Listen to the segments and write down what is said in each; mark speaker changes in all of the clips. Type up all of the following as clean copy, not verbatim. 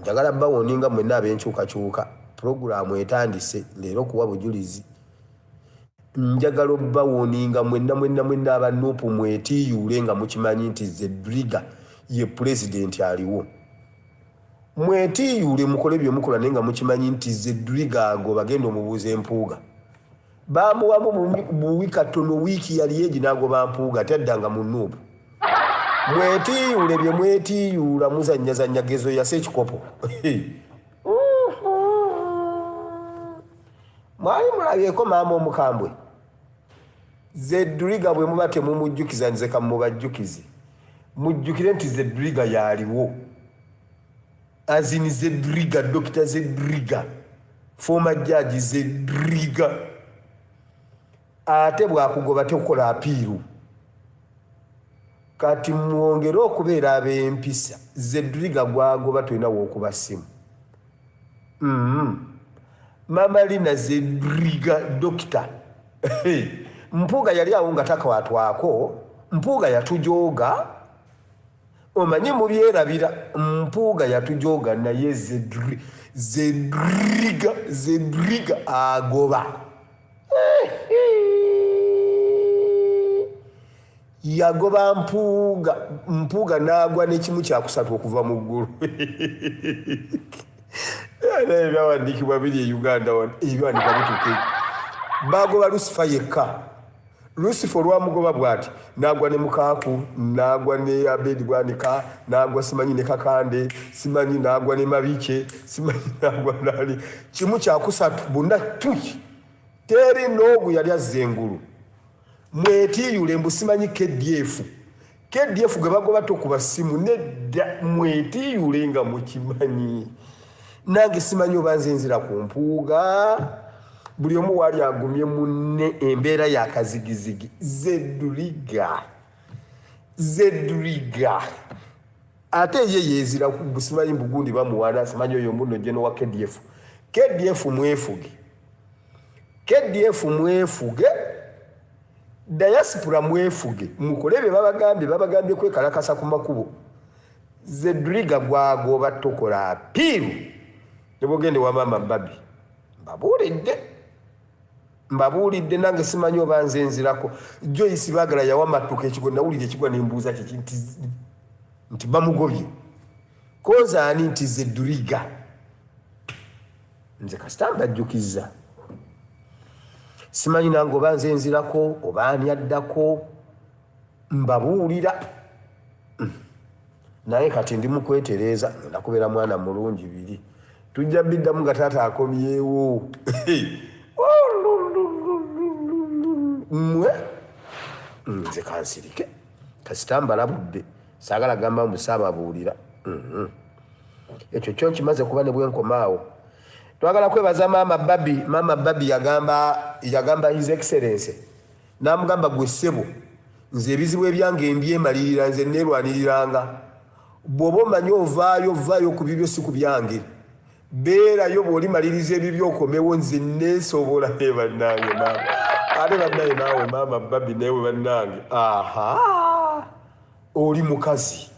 Speaker 1: njagala bawoninga mwenna ab'enkyukakyuka puroguramu etandise leero kuwa bujulizi njagala bawoninga mwenna abanuupu mwetiiyuule nga mukimanyi nti Zedriga ye pulezidenti aliwo mwetiiyuule mukole bye mukola naye nga mukimanyi nti Zedriga ago bagenda omubuuza empuuga bamuwamu buwi katono wiiki yali egi n'agoba mpuuga ate addanga mu nuupu mwetiiyuule bye mwetiiyuula muzannyazannya gezo yase ekikopo mwali mulabyeko maama omukambwe Zedriga bwe muba temumujjukiza nze kamubajjukizi mujjukire nti Zedriga yaaliwo azini Zedriga Dr. Zedriga former judge Zedriga ate bwakugoba tekukola apiiru kati mwongere okubeera ab'empisa Zedriga gwagoba tulina w'okuba ssimu Mama Lina Zedriga Dokita Mpuuga yali awo nga takawaatwako Mpuuga yatujooga omanyi mubyerabira Mpuuga yatujooga naye Zedriga agoba yagoba Mpuuga n'agwa n'ekimu kyakusatu okuva mu ggulu ebyawandiikibwa biri e Uganda ebyawandikibwa bituuke bagoba Lucifer yekka Lucifer olwamugoba bw'ati n'agwa ne Mukaaku n'agwa ne Abedi Bwanika n'agwa simanyi ne Kakande simanyi n'agwa ne Mabike simanyi n'agwa nali kimu kyakusatu bonna tuki teri n'ogu yali azza engulu mwetiiyuule mbu simanyi KDF gwe bagoba tokuba ssimu nedda mwetiiyuule nga mukimanyi nange simanyi oba nze nzira ku mpuuga buli omu waali agumye munne embeera yakazigizigi Zedriga ate ye yeezira simanyi mbugundi bamuwana simanyi oyo muno jeno wa KDF mwefuge diaspora mwefuge mukole bye babagambye kwekalakasa ku makubo Zedriga gwagoba tokola apiiru nebogende wa mama Babi mbabuulidde nange simanyi oba nze nzirako Joyce Bagala yawa matuka ekigo nawulira ekigwa nembuuza kiki nti bamugobye koza ani nti Zedriga nze kasita mbajjukiza simanyi nange oba nze nzirako oba ani addako mbabuulira naye kati ndi mukwetereeza nakubeera mwana mulungi biri tujja biddamu nga taata akomyewo mwe nze kansirike kasita mbalabudde saagala gamba musaababuulira ekyo kyo nkimaze kuba ne bwenkomaawo twagala kwebaza Mama Babi yagamba His Excellency n'amugamba gwe ssebo nze ebizibu ebyange mbyemalirira nze neerwaniriranga bw'oba omanyi ovaayo ku bibyo si ku byange beerayo bw'olimaliriza ebibyo okomewo nze neesobola bannange ate bannange naawe Mama Babi newe bannange oli mukazi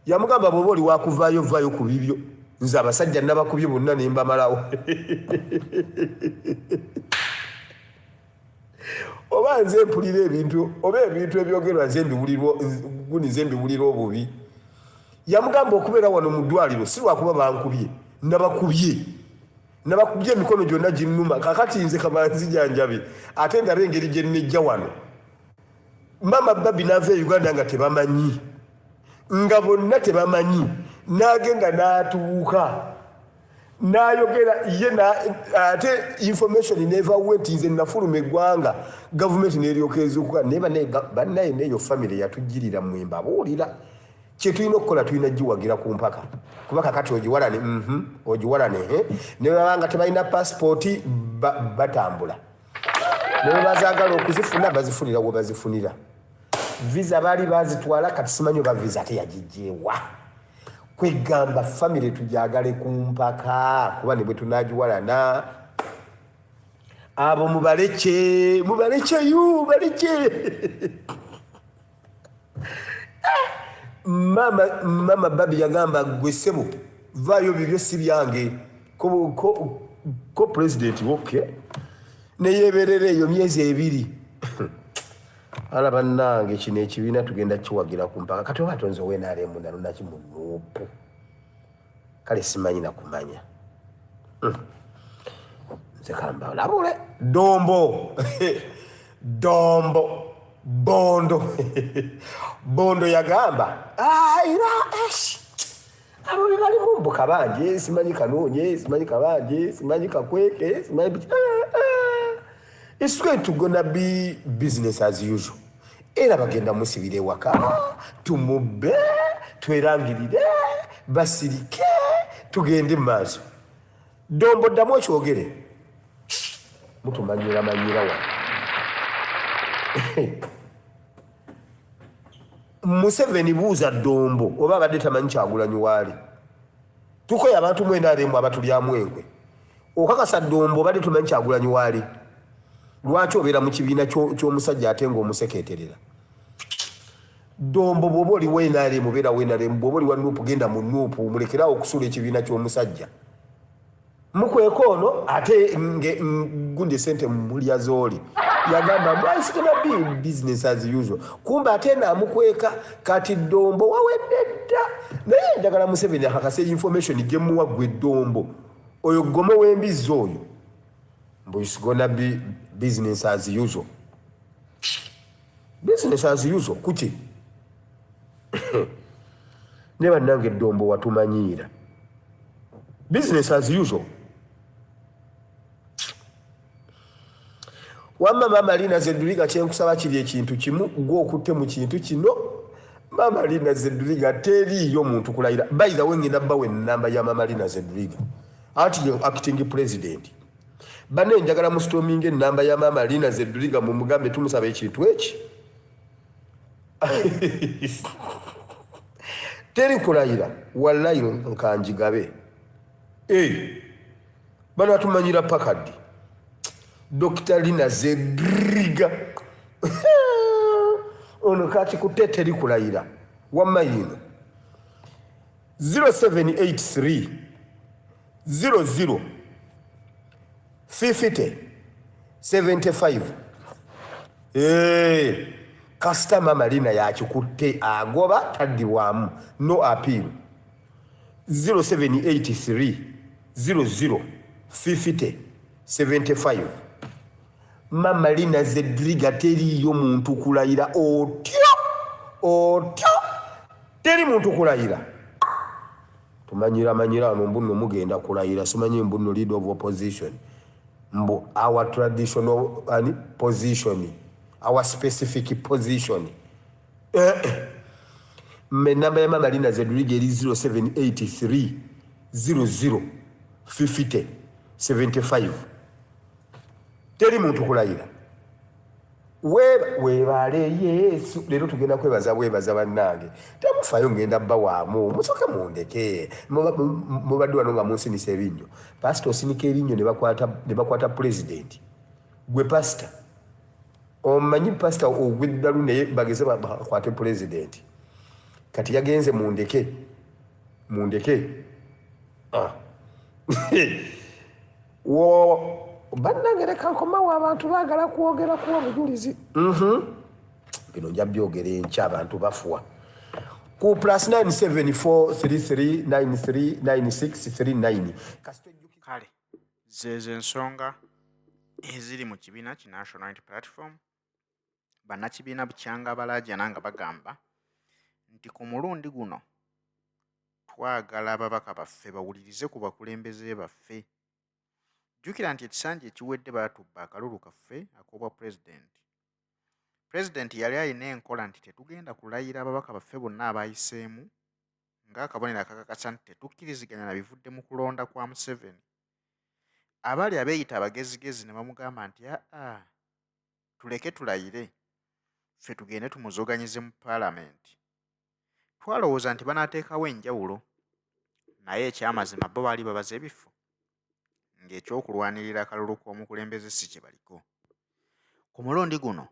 Speaker 1: yamugamba bw'oba oli wakuvaayo ku bibyo nze abasajja nabakubye bonna ne mbamalawo oba nze mpulira ebintu oba ebintu ebyogerwa nze mbiwulira obubi yamugamba okubeera wano mu ddwaliro si lwakuba bankubye nabakubye emikono gyonna ginnuma kakati nze kabanzijanjabe ate ndabe engeri gye nnejja wano Mama Babi n'ava e Uganda nga tebamanyi nga bonna tebamanyi n'agenda n'atuuka n'ayogera ye ate information never went nze nafuluma eggwanga gavumenti n'eryoka ezuukuka naye bannaye n'eyo family yatujjirira mmwe mbabuulira kye tulina okukola tulina giwagira ku mpaka kuba kakati ogiwalane ne babanga tebalina passport batambula ne bazaagala okuzifuna bazifunira we bazifunira visa baali bazitwala kati simanyi oba visa ate yagijjeewa kwegamba family tujagale ku mpaka kuba ne bwe tunagiwalana abo mubaleke Mama Babi yagamba gwe ssebo vayo bibyo si byange ko president woke neyeberere eyo myezi ebiri ala bannange kino ekibiina tugenda kiwagira ku mpaka kati oba tonze wenaremu nalo nakimunuupu kale simanyi nakumanya nze kamba labule dombo bondo yagamba era abo bali mumbuka bangi simanyi kanonye simanyi kabanje simanyi kakweke simanyi it's going to gonna be business as usual era bagenda musibire waka tumubbe twerangirire basirike tugende maaso dombo damo kyogere mutumanyira manyira wa Museveni buuza dombo oba badde tamanyi Kyagulanyi waali tukoya abantu mwenda alemu abatulyamu enkwe okakasa dombo badde tumanyi Kyagulanyi waali lwaki obeera mu kibiina ky'omusajja ate ng'omusekeeterera dombo bw'oba oli wenaalemu beera wenaalemu bw'oba oli wa nuupu genda mu nuupu mulekerawo okusula ekibiina ky'omusajja mukweka ono ate gundi sente mulya zooli yagamba it's gonna be business as usual kumbe ate naamukweka kati dombo wawedde dda naye njagala Museveni akakase information gye muwa ggwe dombo oyo gome w'embizzi oyo mbu it's gonna be business as usual kuki ne bannange dombo watumanyiira business as usual wamma Mama Lina Zeduriga kyenkusaba kiri ekintu kimu gwe okutte mu kintu kino Mama Lina Zeduriga teriiyo muntu kulayira by the way ngenda bbawe ennamba ya Mama Lina Zeduriga acting president bane njagala mu storming ennamba ya Mama Lina Zeduriga mu mugambe tumusaba ekintu eki teri kulayira wallahi nkanjigabe bano atumanyira pakadi Dr. Lina Zeduriga ono kati kuteteri kulayira wamma yino 0783 00 50 75 kasita Mama Lina yakikutte agoba taddibwamu no appeal 0783 00 50 75 Mama Lina Zeduriga teriiyo muntu kulayira otyo teri muntu kulayira tumanyira ano mbuno mugenda kulayira simanyi mbuno leader of opposition mbu our traditional position our specific position namba ya Mama Lina Zeduriga eri 0783 00 50 75 teri muntu kulayira weebale Yesu leero tugenda kwebaza bannange temufayo ngenda bba waamu musoke mundeke mubadde wano nga munsinisa ebinnyo pasita osinika ebinnyo ne bakwata president gwe pasita omanyi pasita ogweddalu naye bageze bakwate president kati yagenze mundeke bannange leka nkomawo abantu baagala kwogera kuwa bujulizi bino nja byogera enkya abantu bafuwa ku +97433939639
Speaker 2: kale zezo ensonga eziri mu kibiina ki National Unity Platform bannakibiina bukyanga balaajana nga bagamba nti ku mulundi guno twagala ababaka baffe bawulirize ku bakulembeze baffe jjukira nti ekisanja ekiwedde baatubba akalulu kaffe ak'obwa pulezidenti yali alina enkola nti tetugenda kulayira ababaka baffe bonna abayiseemu ng'akabonero akakakasa nti tetukkiriziganya na bivudde mu kulonda kwa Museveni abaali abeeyita abagezigezi ne bamugamba nti tuleke tulayire ffe tugende tumuzoganyize mu paalamenti twalowooza nti banaateekawo enjawulo naye ekyamazima bo baali babaza ebifo ng'ekyokulwanirira akalulu k'omukulembeze si kye baliko ku mulundi guno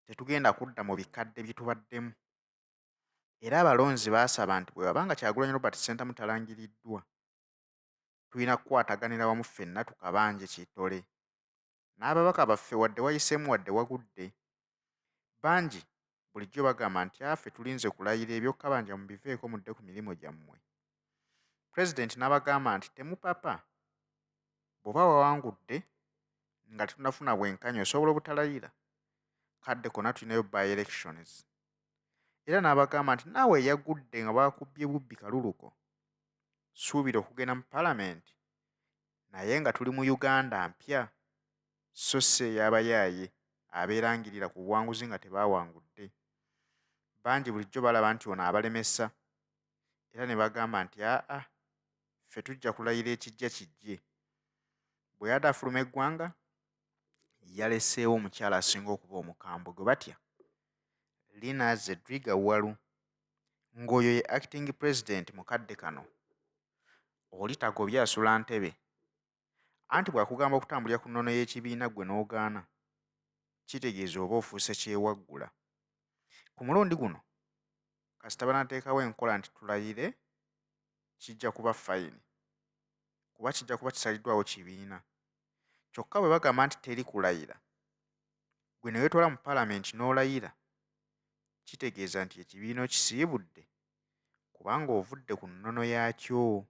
Speaker 2: tetugenda kudda mu bikadde bye tubaddemu era abalonzi baasaba nti bwe wabanga Kyagulanyi Robert Ssentamu talangiriddwa, tulina kukwataganira wamu ffenna tukabanje kitole. N'ababaka baffe wadde wayiseemu wadde wagudde, bangi bulijjo bagamba nti affe tulinze kulayira eby'okkabanja mubiveeko mudde ku mirimu gyammwe. Pulezidenti n'abagamba nti temupapa, bw'oba wawangudde nga tetunafuna bwenkanya osobola obutalayira, kadde konna tulinayo by-elections. Era n'abagamba nti naawe eyagudde nga bakubbye bubbi kaluluko, suubira okugenda mu palamenti naye nga tuli mu Uganda mpya, so si ey'abayaaye abeerangirira ku buwanguzi nga tebaawangudde. Bangi bulijjo balaba nti ono abalemesa, era ne bagamba nti aa, ffe tujja kulayira ekijja kijje. Bwe yadde afuluma eggwanga, yaleseewo omukyala asinga okuba omukambwe gwe batya Linah Zedriga Walu, ng'oyo ye acting president mukadde kano. Oli tagobye asula ntebe, anti bw'akugamba okutambulira ku nnono y'ekibiina gwe n'ogaana, kitegeeza oba ofuuse kyewaggula. Ku mulundi guno, kasita banateekawo enkola nti tulayire, kijja kuba fayini, kuba kijja kuba kisaliddwawo kibiina. Kyokka bwe bagamba nti teri kulayira, gwe ne weetwala mu palamenti n'olayira, kitegeeza nti ekibiina okisiibudde kubanga ovudde ku nnono yaakyo.